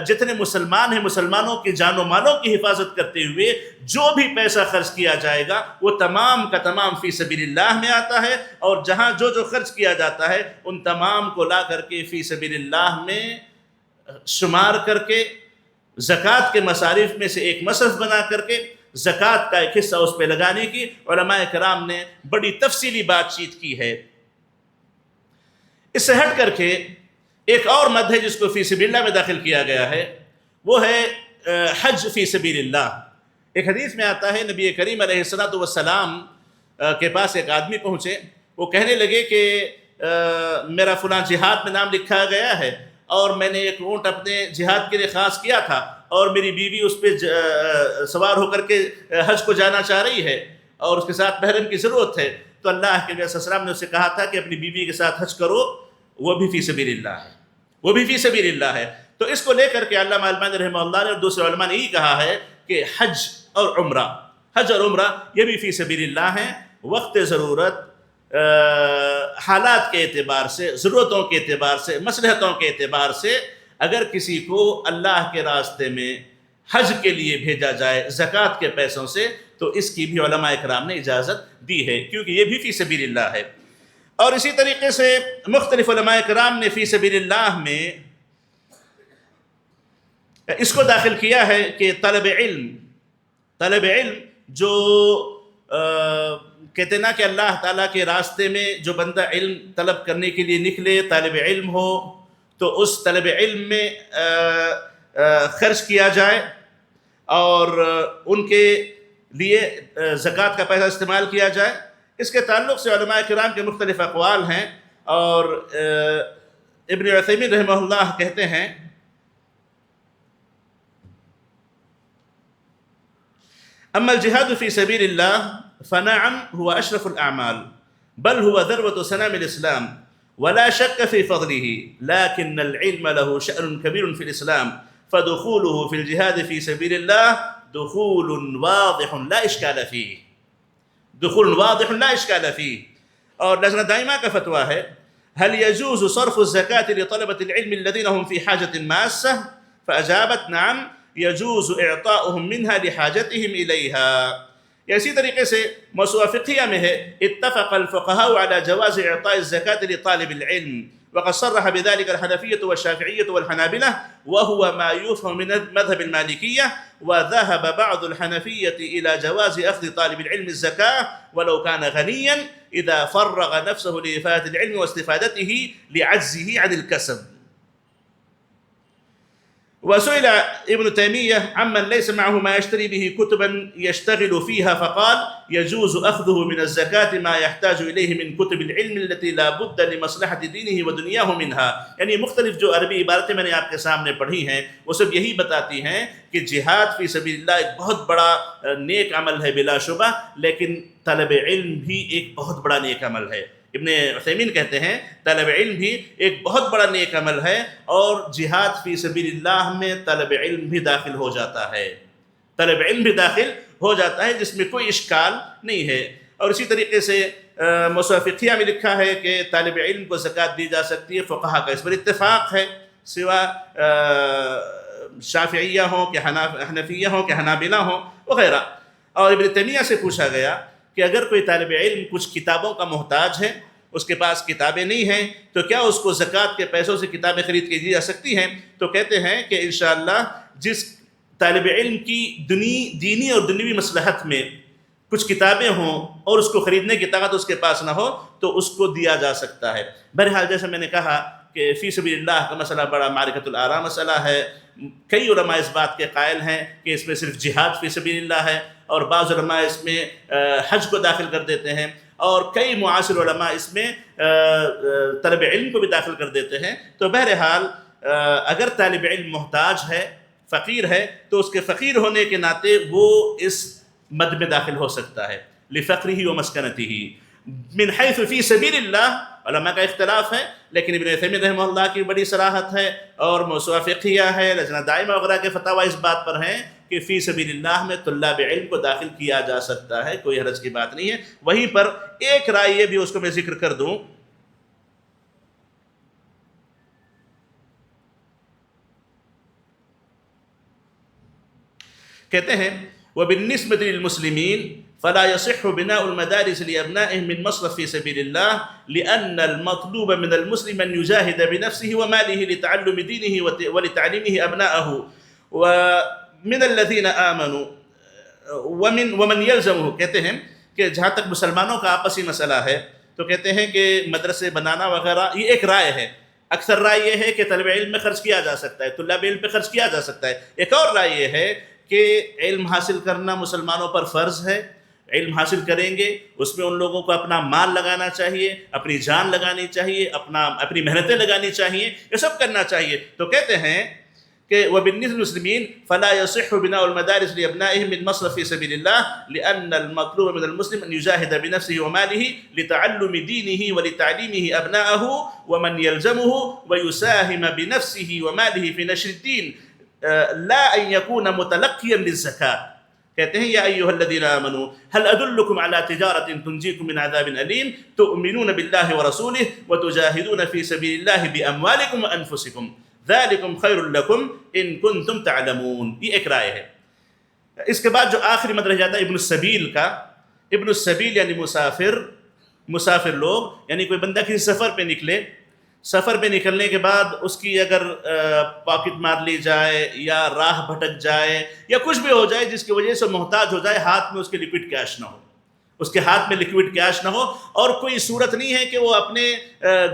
جتنے مسلمان ہیں مسلمانوں کی جان و مالوں کی حفاظت کرتے ہوئے جو بھی پیسہ خرچ کیا جائے گا وہ تمام کا تمام فی سبیل اللہ میں آتا ہے، اور جہاں جو خرچ کیا جاتا ہے ان تمام کو لا کر کے فی سبیل اللہ میں شمار کر کے زکوٰۃ کے مصارف میں سے ایک مصرف بنا کر کے زکوٰۃ کا ایک حصہ اس پہ لگانے کی علماء کرام نے بڑی تفصیلی بات چیت کی ہے۔ اس سے ہٹ کر کے ایک اور مد ہے جس کو فی سبیل اللہ میں داخل کیا گیا ہے، وہ ہے حج فی سبیل اللہ۔ ایک حدیث میں آتا ہے نبی کریم علیہ الصلاۃ والسلام کے پاس ایک آدمی پہنچے، وہ کہنے لگے کہ میرا فلاں جہاد میں نام لکھا گیا ہے اور میں نے ایک اونٹ اپنے جہاد کے لیے خاص کیا تھا اور میری بیوی اس پہ سوار ہو کر کے حج کو جانا چاہ رہی ہے اور اس کے ساتھ محرم کی ضرورت ہے، تو اللہ کے نبی صلی اللہ علیہ وسلم نے اسے کہا تھا کہ اپنی بیوی کے ساتھ حج کرو، وہ بھی فی سبیل اللہ ہے، وہ بھی فی سبیل اللہ ہے۔ تو اس کو لے کر کے علامہ البانی رحمہ اللہ نے اور دوسرے علماء نے یہی کہا ہے کہ حج اور عمرہ یہ بھی فی سبیل اللہ ہیں۔ وقت ضرورت، حالات کے اعتبار سے، ضرورتوں کے اعتبار سے، مصلحتوں کے اعتبار سے اگر کسی کو اللہ کے راستے میں حج کے لیے بھیجا جائے زکوٰۃ کے پیسوں سے تو اس کی بھی علماء کرام نے اجازت دی ہے، کیونکہ یہ بھی فی سبیل اللہ ہے۔ اور اسی طریقے سے مختلف علماء کرام نے فی سبیل اللہ میں اس کو داخل کیا ہے کہ طلب علم جو کہتے نا کہ اللہ تعالیٰ کے راستے میں جو بندہ علم طلب کرنے کے لیے نکلے، طالب علم ہو، تو اس طلب علم میں خرچ کیا جائے اور ان کے لیے زکوٰۃ کا پیسہ استعمال کیا جائے۔ اس کے تعلق سے علماء کرام کے مختلف اقوال ہیں، اور ابن عثیمین رحمہ اللہ کہتے ہیں اما الجهاد في سبيل الله فنعم هو اشرف الاعمال بل هو ذروة سنام الاسلام ولا شك في فضله، لكن العلم له شأن كبير في الاسلام فدخوله في الجهاد في سبيل الله دخول واضح لا اشكال فيه۔ اور لجنہ دائمہ کا فتویٰ ہے هل يجوز صرف الزكاة لطلبة العلم الذين هم في حاجة ماسة؟ فأجابت نعم يجوز اعطاؤهم منها لحاجتهم إليها۔ اسی طریقے سے موسوعہ فقہیہ میں ہے اتفق الفقهاء على جواز اعطاء الزكاة لطالب العلم، وقد صرح بذلك الحنفية والشافعية والحنابلة وهو ما يفهم من مذهب المالكية، وذهب بعض الحنفية إلى جواز أخذ طالب العلم الزكاة ولو كان غنيا إذا فرغ نفسه لإفادة العلم واستفادته لعجزه عن الكسب۔ وسئل ابن تيمية عمن ليس معه ما يشتري به كتبا يشتغل فيها فقال يجوز أخذه من الزكاة ما يحتاج إليه من كتب العلم التي لا بد لمصلحة دينه ودنياه منها۔ یعنی مختلف جو عربی عبارتیں میں نے آپ کے سامنے پڑھی ہیں وہ سب یہی بتاتی ہیں کہ جہاد فی سبیل اللہ ایک بہت بڑا نیک عمل ہے بلا شبہ، لیکن طلب علم بھی ایک بہت بڑا نیک عمل ہے۔ ابن عثیمین کہتے ہیں طلب علم بھی ایک بہت بڑا نیک عمل ہے، اور جہاد فی سبیل اللہ میں طلب علم بھی داخل ہو جاتا ہے، جس میں کوئی اشکال نہیں ہے۔ اور اسی طریقے سے موسوعہ فقہیہ میں لکھا ہے کہ طالب علم کو زکوٰۃ دی جا سکتی ہے، فقہا کا اس پر اتفاق ہے، سوا شافعیہ ہوں کہ حنفیہ ہوں کہ حنابلہ ہوں وغیرہ۔ اور ابن تیمیہ سے پوچھا گیا کہ اگر کوئی طالب علم کچھ کتابوں کا محتاج ہے، اس کے پاس کتابیں نہیں ہیں، تو کیا اس کو زکوٰۃ کے پیسوں سے کتابیں خرید کے دی جا سکتی ہیں؟ تو کہتے ہیں کہ انشاءاللہ جس طالب علم کی دینی اور دنیوی مصلحت میں کچھ کتابیں ہوں اور اس کو خریدنے کی طاقت اس کے پاس نہ ہو تو اس کو دیا جا سکتا ہے۔ بہرحال جیسے میں نے کہا کہ فی سبیل اللہ کا مسئلہ بڑا معرکۃ الآراء مسئلہ ہے۔ کئی علماء اس بات کے قائل ہیں کہ اس میں صرف جہاد فی سبیل اللہ ہے، اور بعض علماء اس میں حج کو داخل کر دیتے ہیں، اور کئی معاصر علماء اس میں طلب علم کو بھی داخل کر دیتے ہیں۔ تو بہرحال اگر طالب علم محتاج ہے، فقیر ہے، تو اس کے فقیر ہونے کے ناطے وہ اس مد میں داخل ہو سکتا ہے، لفقرہ و مسکنتہ۔ من حیث فی سبیل اللہ علماء کا اختلاف ہے، لیکن ابن عثیمین رحمہ اللہ کی بڑی صراحت ہے، اور موسوعہ فقہیہ ہے، لجنہ دائمہ وغیرہ کے فتاوی اس بات پر ہیں کہ فی سبیل اللہ میں طلاب علم کو داخل کیا جا سکتا ہے، کوئی حرج کی بات نہیں ہے۔ وہیں پر ایک رائے یہ بھی اس کو میں ذکر کر دوں، کہتے ہیں وَبِالنِّسْبَةِ لِلْمُسْلِمِينَ فلا يصح بناء المدارس لأبنائهم من مصرف في سبيل الله لأن المطلوب من المسلم أن يجاهد بنفسه وماله لتعلم دينه ولتعليمه أبنائه ومن الذين آمنوا ومن يلزمه. کہتے ہیں کہ جہاں تک مسلمانوں کا آپسی مسئلہ ہے تو کہتے ہیں کہ مدرسے بنانا وغیرہ یہ ایک رائے ہے. اکثر رائے یہ ہے کہ طلب علم میں خرچ کیا جا سکتا ہے، طلاب علم پہ خرچ کیا جا سکتا ہے. ایک اور رائے یہ ہے کہ علم حاصل کرنا مسلمانوں پر فرض ہے. علم حاصل کریں گے اس میں ان لوگوں کو اپنا مال لگانا چاہیے، اپنی جان لگانی چاہیے، اپنی محنتیں لگانی چاہیے، یہ سب کرنا چاہیے. تو کہتے ہیں کہ وبالنسبة للمسلمين فلا يصح بناء المدارس لأبنائهم من مصرف في سبيل الله لأن المطلوب من المسلم أن يجاهد بنفسه وماله لتعلم دينه ولتعليمه أبنائه ومن يلزمه ويساهم بنفسه وماله في نشر الدين لا أن يكون متلقيا للزكاة. کہتے ہیں یا ایھا الذین آمنوا هل ادلکم علی تجارۃ تنجیکم من عذاب علیم تؤمنون باللہ ورسولہ وتجاہدون فی سبیل اللہ باموالکم وانفسکم ذالکم خیر لکم ان کنتم تعلمون. یہ ایک رائے ہے. اس کے بعد جو آخری مطلب جاتا ہے ابن السبیل کا. ابن السبیل یعنی مسافر لوگ، یعنی کوئی بندہ کسی سفر پہ نکلے، سفر پہ نکلنے کے بعد اس کی اگر پاکٹ مار لی جائے یا راہ بھٹک جائے یا کچھ بھی ہو جائے جس کی وجہ سے محتاج ہو جائے، ہاتھ میں اس کے لیکوڈ کیش نہ ہو، اس کے ہاتھ میں لیکوڈ کیش نہ ہو، اور کوئی صورت نہیں ہے کہ وہ اپنے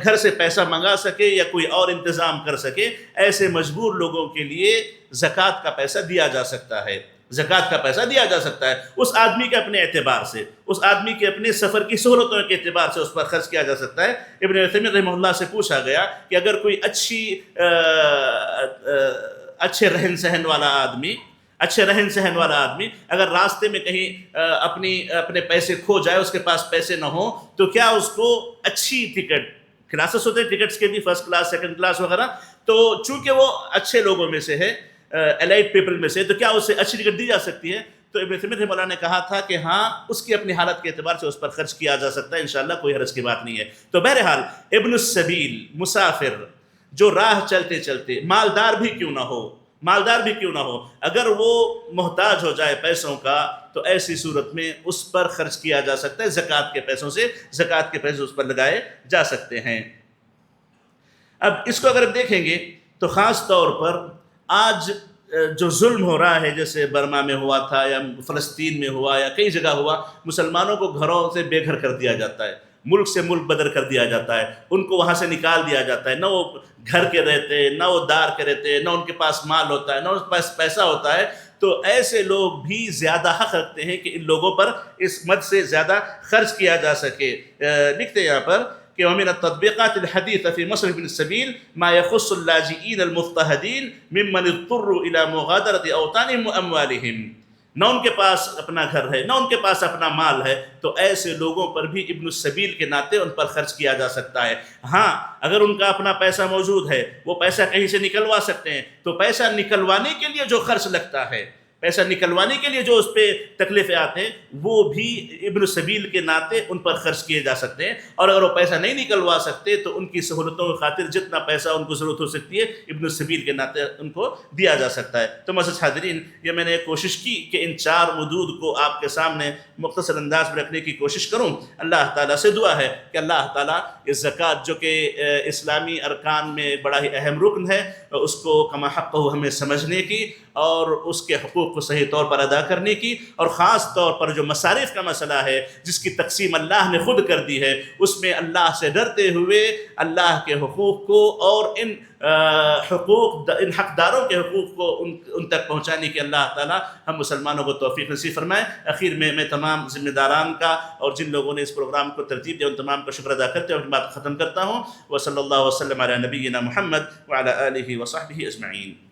گھر سے پیسہ منگا سکے یا کوئی اور انتظام کر سکے، ایسے مجبور لوگوں کے لیے زکوٰۃ کا پیسہ دیا جا سکتا ہے. زکوٰۃ کا پیسہ دیا جا سکتا ہے اس آدمی کے اپنے اعتبار سے، اس آدمی کے اپنے سفر کی سہولتوں کے اعتبار سے اس پر خرچ کیا جا سکتا ہے. ابن عثیمین رحمہ اللہ سے پوچھا گیا کہ اگر کوئی اچھے رہن سہن والا آدمی اگر راستے میں کہیں اپنے پیسے کھو جائے، اس کے پاس پیسے نہ ہوں، تو کیا اس کو اچھی ٹکٹ، کلاسز ہوتے ہیں ٹکٹس کے بھی، فرسٹ کلاس سیکنڈ کلاس وغیرہ، تو چونکہ وہ اچھے لوگوں میں سے ہے، ایلائٹ پیپل میں سے، تو کیا اسے اچھی ٹکٹ دی جا سکتی ہے؟ تو ابن عثیمین رحمہ اللہ نے کہا تھا کہ ہاں، اس کی اپنی حالت کے اعتبار سے اس پر خرچ کیا جا سکتا ہے، انشاءاللہ کوئی حرج کی بات نہیں ہے. تو بہرحال ابن السبیل، مسافر جو راہ چلتے چلتے مالدار بھی کیوں نہ ہو، اگر وہ محتاج ہو جائے پیسوں کا، تو ایسی صورت میں اس پر خرچ کیا جا سکتا ہے. زکوٰۃ کے پیسے اس پر لگائے جا سکتے ہیں. اب اس کو اگر دیکھیں گے تو خاص طور پر آج جو ظلم ہو رہا ہے، جیسے برما میں ہوا تھا یا فلسطین میں ہوا یا کئی جگہ ہوا، مسلمانوں کو گھروں سے بے گھر کر دیا جاتا ہے، ملک سے ملک بدر کر دیا جاتا ہے، ان کو وہاں سے نکال دیا جاتا ہے. نہ وہ گھر کے رہتے، نہ وہ دار کے رہتے، نہ ان کے پاس مال ہوتا ہے، نہ ان کے پاس پیسہ ہوتا ہے. تو ایسے لوگ بھی زیادہ حق رکھتے ہیں کہ ان لوگوں پر اس مد سے زیادہ خرچ کیا جا سکے. لکھتے یہاں پر کہ ومن التطبیقات الحدیثة في مصرف ابن السبیل ما يخص اللاجئین المضطهدین ممن اضطروا الى مغادرة اوطانهم واموالهم. نہ ان کے پاس اپنا گھر ہے، نہ ان کے پاس اپنا مال ہے، تو ایسے لوگوں پر بھی ابن السبیل کے ناطے ان پر خرچ کیا جا سکتا ہے. ہاں، اگر ان کا اپنا پیسہ موجود ہے، وہ پیسہ کہیں سے نکلوا سکتے ہیں، تو پیسہ نکلوانے کے لیے جو خرچ لگتا ہے، پیسہ نکلوانے کے لیے جو اس پہ تکلیفیں آتے ہیں، وہ بھی ابن السبیل کے ناطے ان پر خرچ کیے جا سکتے ہیں. اور اگر وہ پیسہ نہیں نکلوا سکتے تو ان کی سہولتوں کی خاطر جتنا پیسہ ان کو ضرورت ہو سکتی ہے، ابن السبیل کے ناطے ان کو دیا جا سکتا ہے. تو معزز حاضرین، یہ میں نے کوشش کی کہ ان 4 حدود کو آپ کے سامنے مختصر انداز میں رکھنے کی کوشش کروں. اللہ تعالیٰ سے دعا ہے کہ اللہ تعالیٰ اس زکوٰۃ جو کہ اسلامی ارکان میں بڑا ہی اہم رکن ہے، اس کو کما حقہ ہمیں سمجھنے کی اور اس کے حقوق کو صحیح طور پر ادا کرنے کی، اور خاص طور پر جو مصارف کا مسئلہ ہے جس کی تقسیم اللہ نے خود کر دی ہے، اس میں اللہ سے ڈرتے ہوئے اللہ کے حقوق کو اور ان حقداروں کے حقوق کو ان تک پہنچانے کی اللہ تعالیٰ ہم مسلمانوں کو توفیق نصیب فرمائے. اخیر میں تمام ذمہ داران کا اور جن لوگوں نے اس پروگرام کو ترتیب دیا ان تمام کا شکر ادا کرتے ہوئے اپنی بات ختم کرتا ہوں. وصلی اللہ وسلم علی نبینا محمد وعلی آلہ وصحبہ اجمعین.